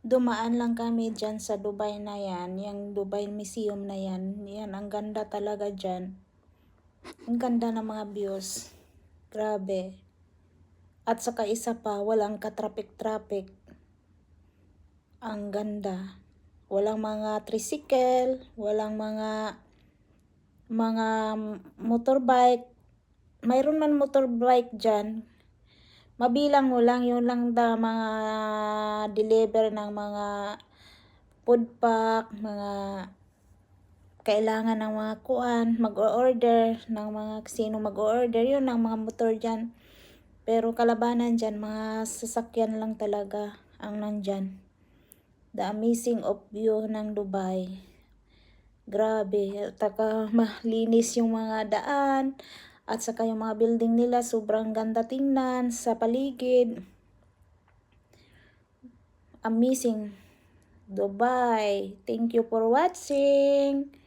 Dumaan lang kami dyan sa Dubai na yan, yung Dubai Museum na yan. Yan, ang ganda talaga dyan. Ang ganda ng mga views. Grabe. At saka isa pa, walang ka-traffic-traffic. Ang ganda. Walang mga tricycle, walang mga motorbike. Mayroon man motorbike dyan. Mabilang mo lang, yun lang mga deliver ng mga food pack, mga kailangan ng mga kuan, mag-order ng mga sino mag-order, yun ang mga motor dyan. Pero kalabanan dyan, mga sasakyan lang talaga ang nandyan. The amazing of view ng Dubai. Grabe, taka malinis yung mga daan, at saka yung mga building nila, sobrang ganda tingnan sa paligid. Amazing. Dubai. Thank you for watching.